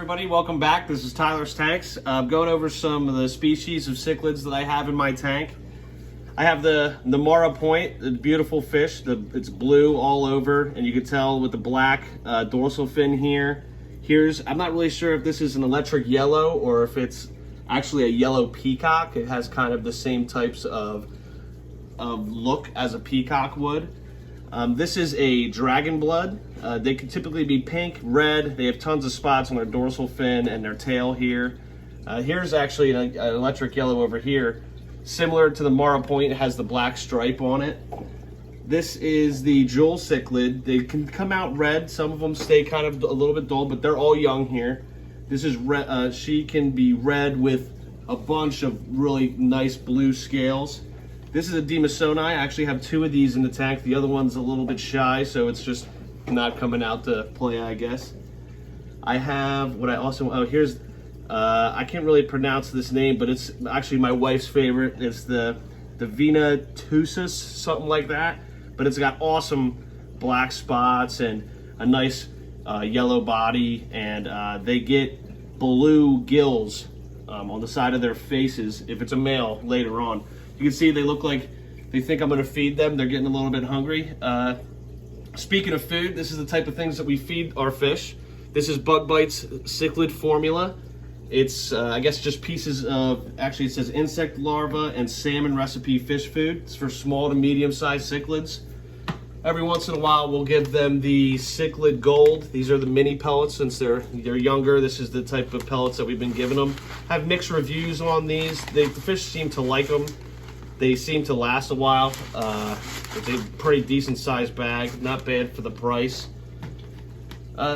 everybody, welcome back. This is Tyler's Tanks. I'm going over some of the species of cichlids that I have in my tank. I have the Namara Point, the beautiful fish. It's blue all over, and you can tell with the black dorsal fin here. I'm not really sure if this is an electric yellow or if it's actually a yellow peacock. It has kind of the same types of look as a peacock would. This is a dragon blood. They can typically be pink, red. They have tons of spots on their dorsal fin and their tail here. Here's actually an electric yellow over here. Similar to the Namara Point, it has the black stripe on it. This is the jewel cichlid. They can come out red. Some of them stay kind of a little bit dull, but they're all young here. This is red. She can be red with a bunch of really nice blue scales. This is a Demasoni. I actually have two of these in the tank. The other one's a little bit shy, so it's just not coming out to play, I guess. I have what I also, here's, I can't really pronounce this name, but it's actually my wife's favorite. It's the Vena Tusus, something like that. But it's got awesome black spots and a nice yellow body, and they get blue gills on the side of their faces if it's a male later on. You can see they look like they think I'm going to feed them. They're getting a little bit hungry. Speaking of food, this is the type of things that we feed our fish. This is Bug Bites Cichlid formula. It's, I guess, just pieces of, actually it says insect larvae and salmon recipe fish food. It's for small to medium-sized cichlids. Every once in a while, we'll give them the Cichlid Gold. These are the mini pellets since they're younger. This is the type of pellets that we've been giving them. I have mixed reviews on these. The fish seem to like them. They seem to last a while. It's a pretty decent sized bag, not bad for the price.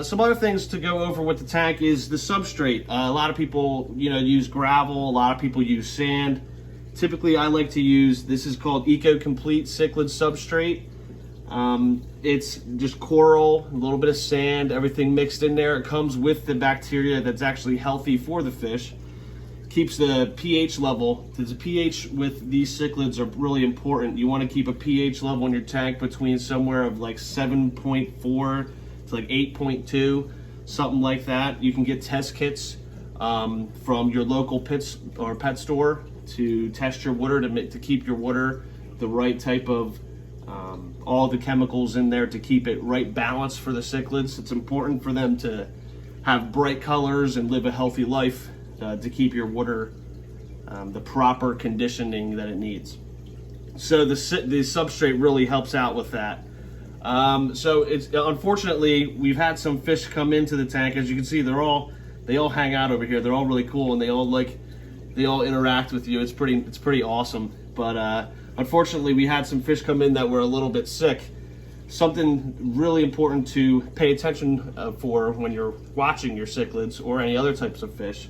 Some other things to go over with the tank is the substrate. A lot of people, use gravel. A lot of people use sand. Typically, I like to use, this is called Eco Complete Cichlid Substrate. It's just coral, a little bit of sand, everything mixed in there. It comes with the bacteria that's actually healthy for the fish. Keeps the pH level. The pH with these cichlids are really important. You want to keep a pH level in your tank between somewhere of like 7.4 to like 8.2, something like that. You can get test kits from your local pet store to test your water to keep your water the right type of all the chemicals in there to keep it right balanced for the cichlids. It's important for them to have bright colors and live a healthy life. To keep your water the proper conditioning that it needs. So the substrate really helps out with that. So it's unfortunately we've had some fish come into the tank. As you can see, they all hang out over here. They're all really cool and they all interact with you. It's pretty awesome. But unfortunately, we had some fish come in that were a little bit sick. Something really important to pay attention for when you're watching your cichlids or any other types of fish.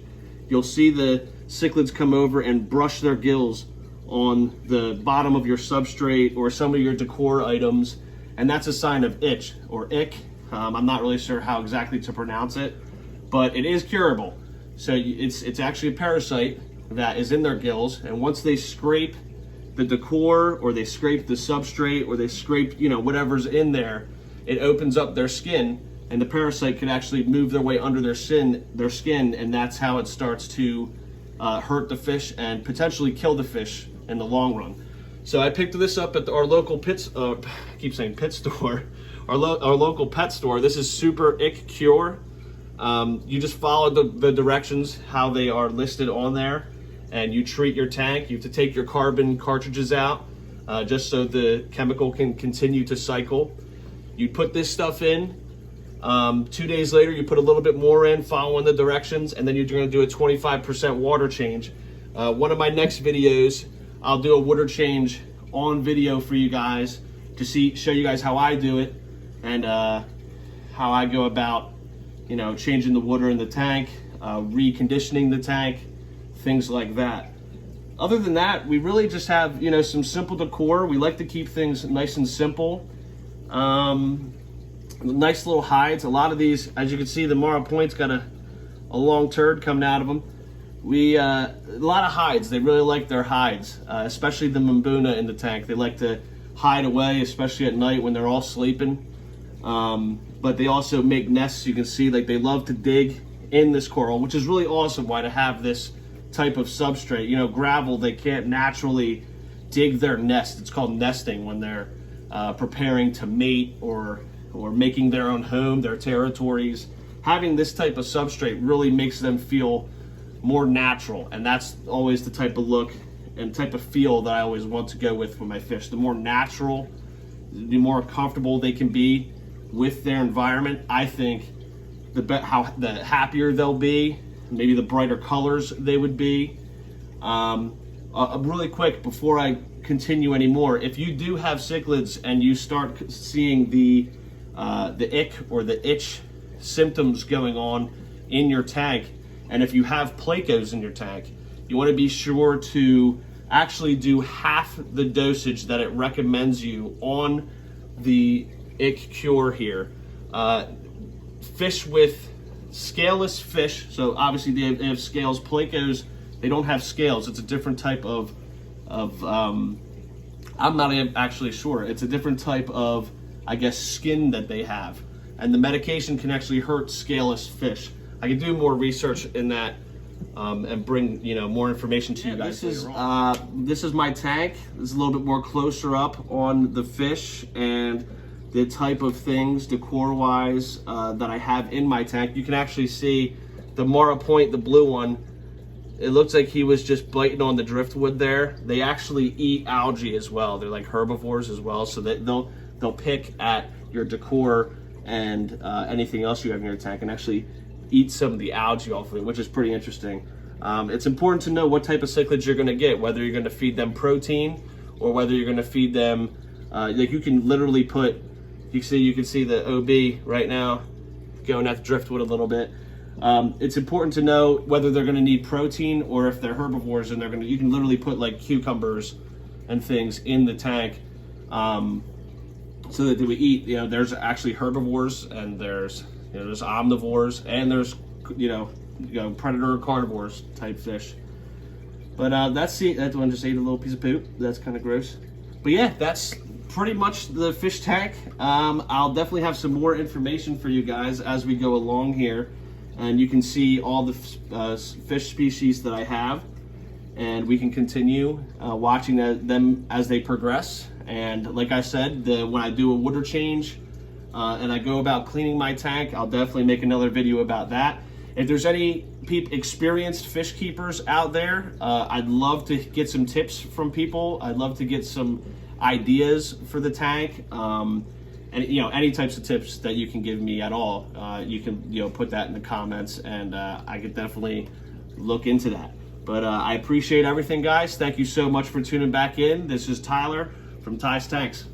You'll see the cichlids come over and brush their gills on the bottom of your substrate or some of your decor items, and that's a sign of itch or ick. I'm not really sure how exactly to pronounce it, but it is curable. So it's actually a parasite that is in their gills, and once they scrape the decor or they scrape the substrate or they scrape whatever's in there, it opens up their skin. And the parasite can actually move their way under their skin, and that's how it starts to hurt the fish and potentially kill the fish in the long run. So I picked this up at our local pit store, our local pet store. This is Super Ick Cure. You just follow the directions, how they are listed on there, and you treat your tank. You have to take your carbon cartridges out just so the chemical can continue to cycle. You put this stuff in. 2 days later, you put a little bit more in, following the directions, and then you're going to do a 25% water change. One of my next videos, I'll do a water change on video for you guys to show you guys how I do it and how I go about, changing the water in the tank, reconditioning the tank, things like that. Other than that, we really just have, some simple decor. We like to keep things nice and simple. Nice little hides. A lot of these, as you can see, the Namara Point's got a long turd coming out of them. A lot of hides. They really like their hides, especially the Mbuna in the tank. They like to hide away, especially at night when they're all sleeping. But they also make nests. You can see, like, they love to dig in this coral, which is really awesome. Why to have this type of substrate. You know, gravel, they can't naturally dig their nest. It's called nesting when they're preparing to mate or making their own home, their territories. Having this type of substrate really makes them feel more natural, and that's always the type of look and type of feel that I always want to go with my fish. The more natural, the more comfortable they can be with their environment, I think the happier they'll be, maybe the brighter colors they would be. Really quick, before I continue anymore, if you do have cichlids and you start seeing the ick or the itch symptoms going on in your tank, and if you have plecos in your tank, you want to be sure to actually do half the dosage that it recommends you on the ick cure here. Fish with scaleless fish, so obviously they have scales. Plecos, they don't have scales. It's a different type of I'm not actually sure. It's a different type of, I guess, skin that they have. And the medication can actually hurt scaleless fish. I can do more research in that and bring, you know, more information to you guys later on. This is my tank. This is a little bit more closer up on the fish and the type of things, decor-wise, that I have in my tank. You can actually see the Namara Point, the blue one. It looks like he was just biting on the driftwood there. They actually eat algae as well. They're like herbivores as well, so that they'll pick at your decor and anything else you have in your tank and actually eat some of the algae off of it, which is pretty interesting. It's important to know what type of cichlids you're gonna get, whether you're gonna feed them protein or whether you're gonna feed them, like you can literally put, you can see the OB right now going at the driftwood a little bit. It's important to know whether they're going to need protein or if they're herbivores and you can literally put like cucumbers and things in the tank so that they would eat. You know, there's actually herbivores and there's omnivores and there's predator carnivores type fish. But that one just ate a little piece of poop. That's kind of gross. But yeah, that's pretty much the fish tank. I'll definitely have some more information for you guys as we go along here, and you can see all the fish species that I have, and we can continue watching them as they progress. And like I said, when I do a water change and I go about cleaning my tank, I'll definitely make another video about that. If there's any experienced fish keepers out there, I'd love to get some tips from people. I'd love to get some ideas for the tank, and any types of tips that you can give me at all. You can put that in the comments, and I could definitely look into that. But I appreciate everything, guys. Thank you so much for tuning back in. This is Tyler from Ty's Tanks.